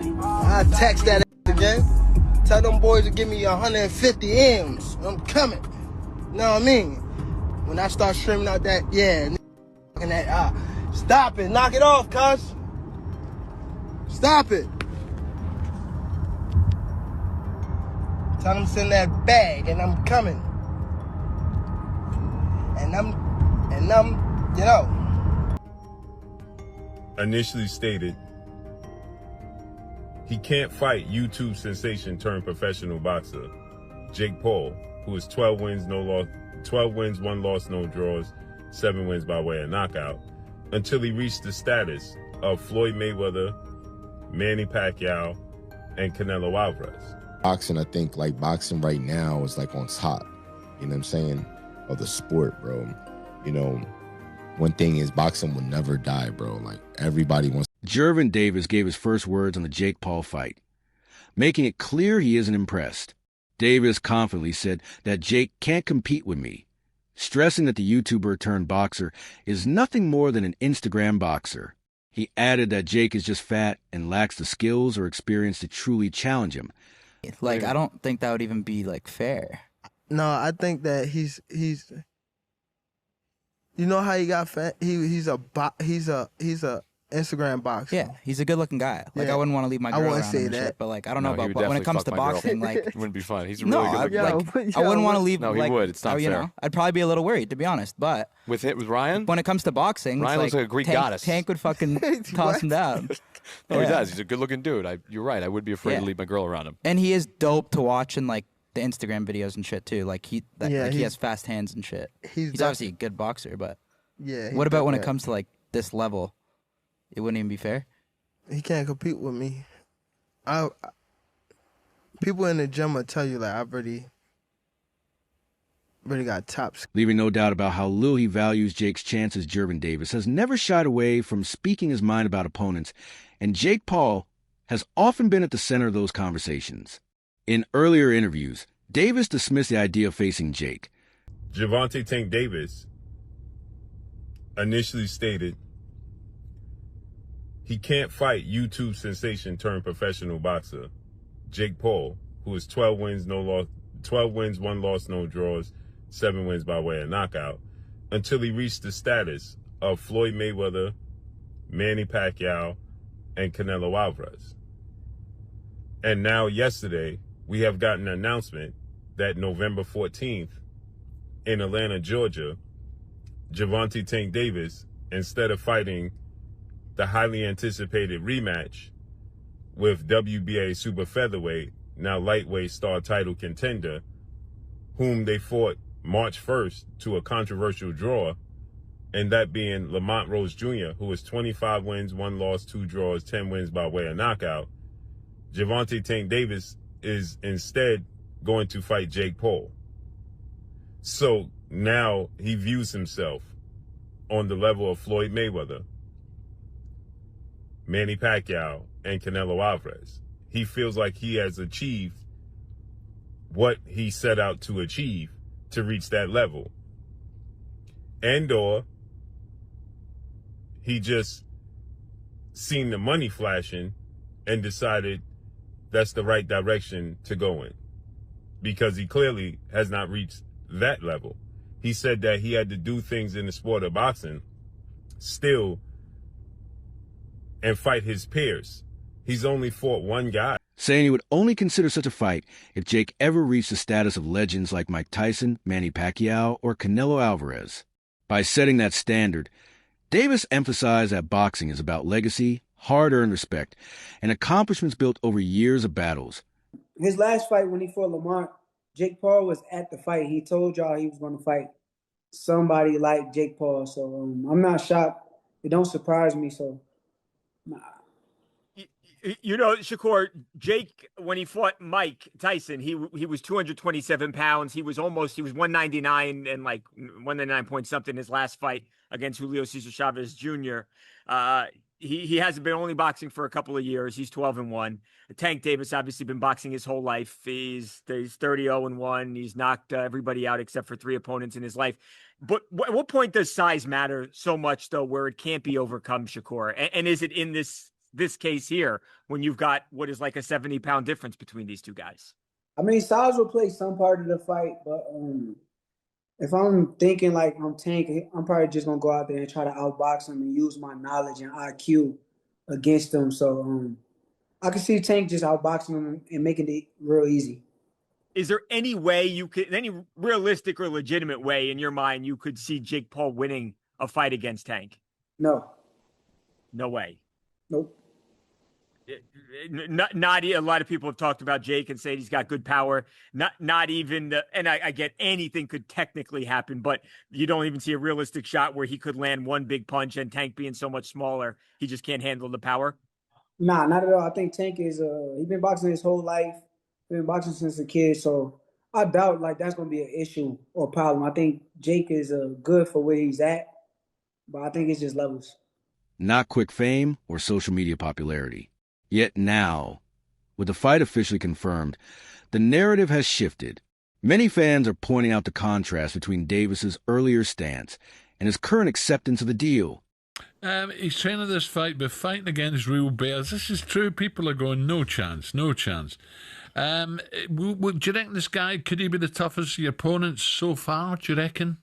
I text that again. Tell them boys to give me 150 M's. I'm coming. You know what I mean? When I start streaming out that, yeah, and that, stop it. Knock it off, cuz. Stop it. Tell them to send that bag, and I'm coming. And I'm, you know. Initially stated, he can't fight YouTube sensation turned professional boxer Jake Paul, who is 12 wins, 1 loss, no draws, 7 wins by way of knockout, until he reached the status of Floyd Mayweather, Manny Pacquiao, and Canelo Alvarez. Boxing, I think, like, boxing right now is like on top, you know what I'm saying, of the sport, bro. You know, one thing is boxing will never die, bro. Like, everybody wants. Gervonta Davis gave his first words on the Jake Paul fight, making it clear he isn't impressed. Davis confidently said that Jake can't compete with me, stressing that the YouTuber turned boxer is nothing more than an Instagram boxer. He added that Jake is just fat and lacks the skills or experience to truly challenge him. Like, I don't think that would even be, like, fair. No, I think that he's you know how he got fat? He's a Instagram boxer. Yeah, he's a good-looking guy. Like, Yeah. I wouldn't want to leave my girl wouldn't around say him and that. shit, but, like, I don't know No, he about would when it comes to definitely fuck my girl. boxing, like, It wouldn't be fun. He's a no, really good looking. I wouldn't want to leave. No, he like, would. It's not you fair. know, I'd probably be a little worried, to be honest. But With Ryan? when it comes to boxing, Ryan it's looks like a Greek Tank, goddess. Tank would fucking toss him down. No, he Yeah. does. He's a good looking dude. You're right. I would be afraid Yeah. to leave my girl around him. And he is dope to watch in, like, the Instagram videos and shit too. Like, he he's- has fast hands and shit. He's obviously a good boxer, but Yeah. what about when it comes to, like, this level? It wouldn't even be fair. He can't compete with me. People in the gym will tell you, like, I've really got tops. Leaving no doubt about how little he values Jake's chances, Gervonta Davis has never shied away from speaking his mind about opponents, and Jake Paul has often been at the center of those conversations. In earlier interviews, Davis dismissed the idea of facing Jake. Gervonta Tank Davis initially stated he can't fight YouTube sensation turned professional boxer Jake Paul, who is 12 wins, 1 loss, no draws, 7 wins by way of knockout, until he reached the status of Floyd Mayweather, Manny Pacquiao, and Canelo Alvarez. And now yesterday, we have gotten an announcement that November 14th in Atlanta, Georgia, Gervonta Tank Davis, instead of fighting the highly anticipated rematch with WBA super featherweight, now lightweight star title contender, whom they fought March 1st to a controversial draw, and that being Lamont Rose Jr., who is 25 wins, 1 loss, 2 draws, 10 wins by way of knockout. Gervonta Tank Davis is instead going to fight Jake Paul. So now he views himself on the level of Floyd Mayweather, Manny Pacquiao, and Canelo Alvarez. He feels like he has achieved what he set out to achieve to reach that level. And or he just seen the money flashing and decided that's the right direction to go in, because he clearly has not reached that level. He said that he had to do things in the sport of boxing still and fight his peers. He's only fought one guy. Saying he would only consider such a fight if Jake ever reached the status of legends like Mike Tyson, Manny Pacquiao, or Canelo Alvarez. By setting that standard, Davis emphasized that boxing is about legacy, hard-earned respect, and accomplishments built over years of battles. His last fight when he fought Lamont, Jake Paul was at the fight. He told y'all he was going to fight somebody like Jake Paul. So I'm not shocked. It don't surprise me. So, nah. You know, Shakur, Jake, when he fought Mike Tyson, he was 227 pounds. He was 199 and like 199 point something his last fight against Julio Cesar Chavez Jr. He hasn't been only boxing for a couple of years. He's 12-1. Tank Davis obviously been boxing his whole life. He's 30-0-1. He's knocked everybody out except for 3 opponents in his life. But at what point does size matter so much, though, where it can't be overcome, Shakur? And is it in this this case here when you've got what is like a 70-pound difference between these two guys? I mean, size will play some part of the fight, but if I'm thinking like I'm Tank, I'm probably just gonna go out there and try to outbox him and use my knowledge and IQ against him. So I can see Tank just outboxing him and making it real easy. Is there any way you could, any realistic or legitimate way in your mind you could see Jake Paul winning a fight against Tank? No. No way. Nope. Not a lot of people have talked about Jake and said he's got good power. Not even and I get anything could technically happen, but you don't even see a realistic shot where he could land one big punch, and Tank being so much smaller, he just can't handle the power. Nah, not at all. I think Tank is he's been boxing his whole life. Been boxing since a kid, so I doubt like that's gonna be an issue or problem. I think Jake is good for where he's at, but I think it's just levels. Not quick fame or social media popularity. Yet now, with the fight officially confirmed, the narrative has shifted. Many fans are pointing out the contrast between Davis's earlier stance and his current acceptance of the deal. He's training this fight, but fighting against real bears. This is true. People are going, no chance, no chance. Do you reckon this guy, could he be the toughest of your opponents so far, do you reckon?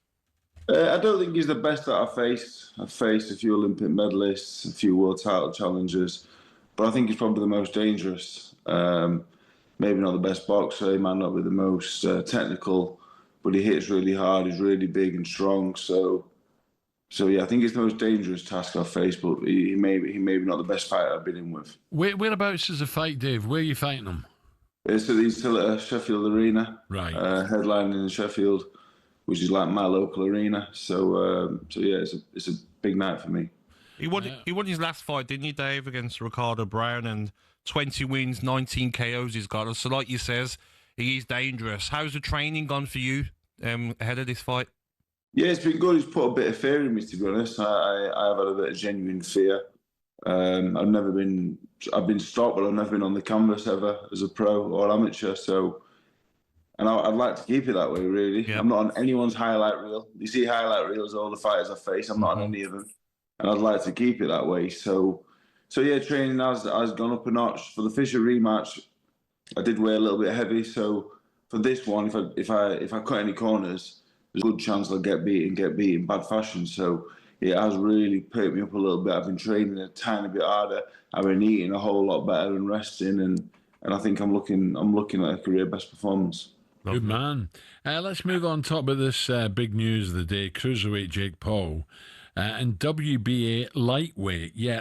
I don't think he's the best that I've faced. I've faced a few Olympic medalists, a few world title challengers, but I think he's probably the most dangerous. Maybe not the best boxer, he might not be the most technical, but he hits really hard, he's really big and strong. So yeah, I think it's the most dangerous task I've faced, but he may be not the best fighter I've been in with. Whereabouts is the fight, Dave? Where are you fighting him? He's still at Sheffield Arena, right? Headlining in Sheffield, which is like my local arena. So yeah, it's a big night for me. He won his last fight, didn't he, Dave, against Ricardo Brown, and 20 wins, 19 KOs he's got. So like you says, he is dangerous. How's the training gone for you ahead of this fight? Yeah, it's been good. He's put a bit of fear in me, to be honest. I have had a bit of genuine fear. I've been stopped, but I've never been on the canvas ever as a pro or amateur. So, and I'd like to keep it that way, really. Yeah. I'm not on anyone's highlight reel. You see highlight reels of all the fighters I face. I'm not on any of them. And I'd like to keep it that way. So yeah, training has gone up a notch. For the Fisher rematch, I did weigh a little bit heavy. So for this one, if I cut any corners, there's a good chance I'll get beat in bad fashion. So it has really perked me up a little bit. I've been training a tiny bit harder. I've been eating a whole lot better and resting, and I think I'm looking at a career best performance. Good man. Let's move on. Talk about this big news of the day: cruiserweight Jake Paul and WBA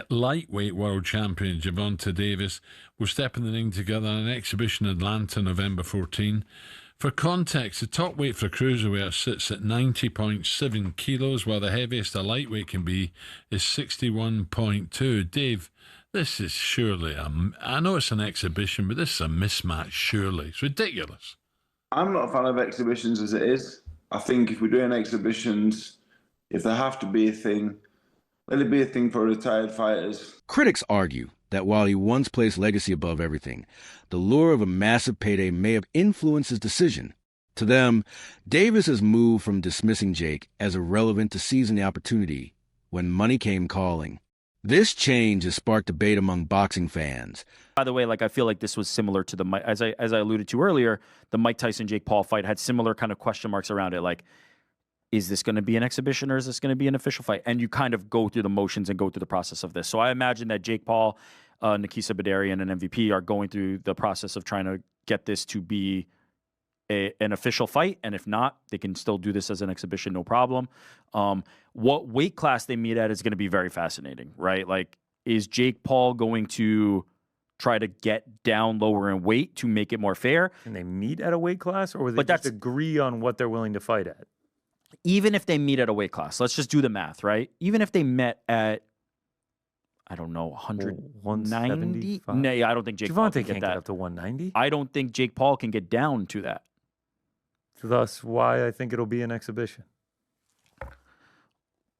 lightweight world champion Gervonta Davis will step in the ring together in an exhibition in Atlanta, November 14. For context, the top weight for cruiserweight sits at 90.7 kilos, while the heaviest a lightweight can be is 61.2. Dave, this is surely I know it's an exhibition, but this is a mismatch, surely. It's ridiculous. I'm not a fan of exhibitions as it is. I think if we're doing exhibitions, if there have to be a thing, let it be a thing for retired fighters. Critics argue that while he once placed legacy above everything, the lure of a massive payday may have influenced his decision. To them, Davis has moved from dismissing Jake as irrelevant to seizing the opportunity when money came calling. This change has sparked debate among boxing fans. By the way, I feel like this was similar to as I alluded to earlier, the Mike Tyson-Jake Paul fight had similar kind of question marks around it. Like, is this going to be an exhibition or is this going to be an official fight? And you kind of go through the motions and go through the process of this. So I imagine that Jake Paul, Nikisa Badarian, and MVP are going through the process of trying to get this to be an official fight. And if not, they can still do this as an exhibition, no problem. What weight class they meet at is going to be very fascinating, right? Like, is Jake Paul going to try to get down lower in weight to make it more fair? Can they meet at a weight class, or will they just agree on what they're willing to fight at? Even if they meet at a weight class, let's just do the math, right? Even if they met at, I don't know, 190? No, I don't think Jake Paul can can't get up to 190. I don't think Jake Paul can get down to that. Thus, why I think it'll be an exhibition.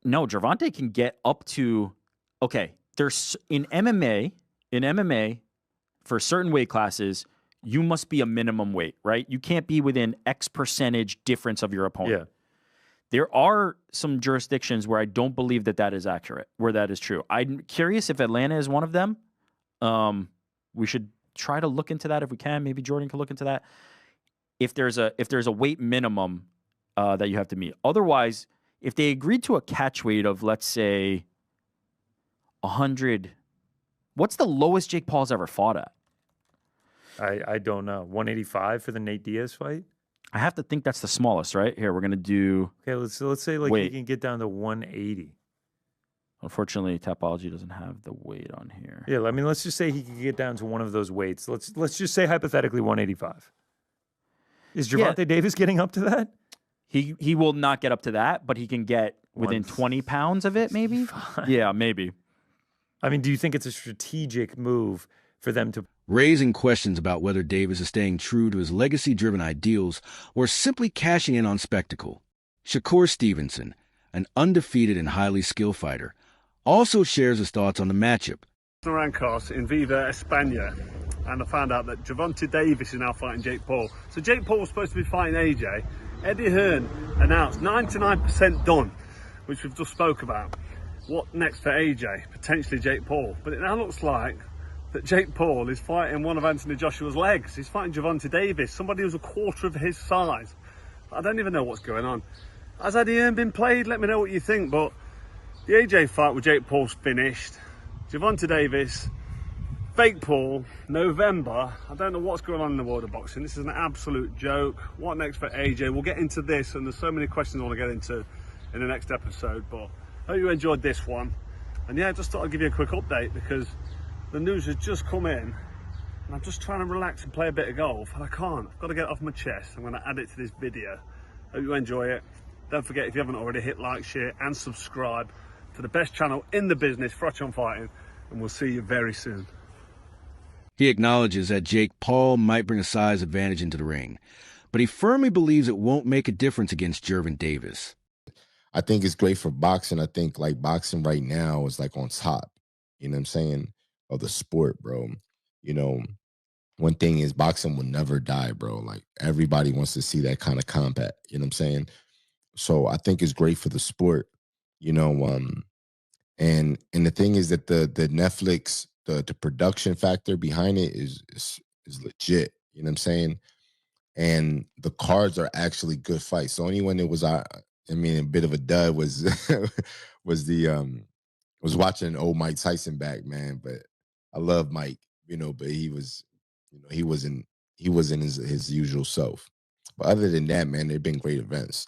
No, Gervonta can get up to, okay, there's in MMA, for certain weight classes, you must be a minimum weight, right? You can't be within X percentage difference of your opponent. Yeah. There are some jurisdictions where I don't believe that is accurate, where that is true. I'm curious if Atlanta is one of them. We should try to look into that if we can. Maybe Jordan can look into that. If there's a weight minimum that you have to meet. Otherwise, if they agreed to a catch weight of, let's say, 100, what's the lowest Jake Paul's ever fought at? I don't know. 185 for the Nate Diaz fight? I have to think that's the smallest, right? Here, we're going to do... Okay, let's say like weight. he can get down to 180. Unfortunately, Tapology doesn't have the weight on here. Yeah, I mean, let's just say he can get down to one of those weights. Let's just say hypothetically 185. Is Gervonta Davis getting up to that? He will not get up to that, but he can get within 20 pounds of it, maybe? Yeah, maybe. I mean, do you think it's a strategic move for them to... Raising questions about whether Davis is staying true to his legacy-driven ideals or simply cashing in on spectacle. Shakur Stevenson, an undefeated and highly skilled fighter, also shares his thoughts on the matchup. Rancos in Viva España, and I found out that Gervonta Davis is now fighting Jake Paul. So Jake Paul was supposed to be fighting AJ. Eddie Hearn announced 99% done, which we've just spoke about. What next for AJ? Potentially Jake Paul. But it now looks like that Jake Paul is fighting one of Anthony Joshua's legs. He's fighting Gervonta Davis, somebody who's a quarter of his size. I don't even know what's going on. Has Eddie Hearn been played? Let me know what you think. But the AJ fight with Jake Paul's finished. Gervonta Davis, fake Paul, November. I don't know what's going on in the world of boxing. This is an absolute joke. What next for AJ? We'll get into this, and there's so many questions I want to get into in the next episode. But I hope you enjoyed this one. And yeah, I just thought I'd give you a quick update because the news has just come in. And I'm just trying to relax and play a bit of golf, and I can't. I've got to get it off my chest. I'm going to add it to this video. Hope you enjoy it. Don't forget, if you haven't already, hit like, share, and subscribe to the best channel in the business, Frotch on Fighting, and we'll see you very soon. He acknowledges that Jake Paul might bring a size advantage into the ring, but he firmly believes it won't make a difference against Gervonta Davis. I think it's great for boxing. I think like boxing right now is like on top, you know what I'm saying, of the sport, bro. You know, one thing is boxing will never die, bro. Like everybody wants to see that kind of combat, you know what I'm saying? So I think it's great for the sport, you know, and the thing is that the Netflix, the production factor behind it is legit, you know what I'm saying? And the cards are actually good fights. The only one that was a bit of a dud was was watching old Mike Tyson back, man. But I love Mike, you know, but he wasn't his usual self. But other than that, man, they've been great events.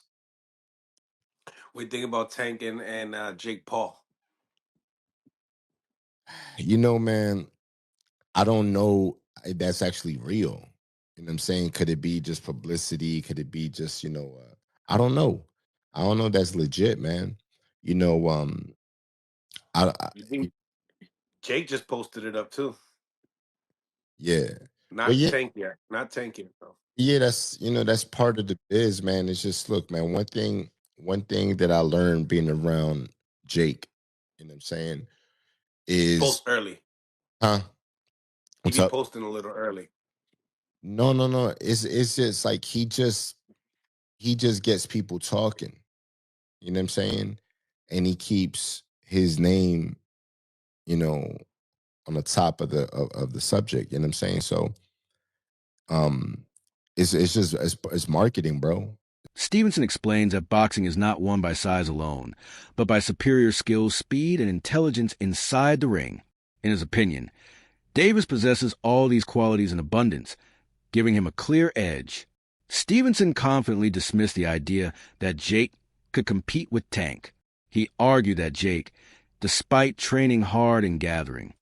What do you think about Tank and Jake Paul? You know, man, I don't know if that's actually real. You know what I'm saying? Could it be just publicity? Could it be just, you know, I don't know. I don't know if that's legit, man. You know, You think Jake just posted it up too? Yeah. Not Well, yeah. Tank yet. Not Tank yet, though. Yeah, that's part of the biz, man. It's just, look, man, one thing that I learned being around Jake, you know what I'm saying, is Post early. Huh? He What's be up? posting a little early. No. It's just like he just gets people talking. You know what I'm saying? And he keeps his name, you know, on the top of the subject. You know what I'm saying? So, it's marketing, bro. Stevenson explains that boxing is not won by size alone, but by superior skill, speed, and intelligence inside the ring. In his opinion, Davis possesses all these qualities in abundance, giving him a clear edge. Stevenson confidently dismissed the idea that Jake could compete with Tank. He argued that Jake, despite training hard and gathering,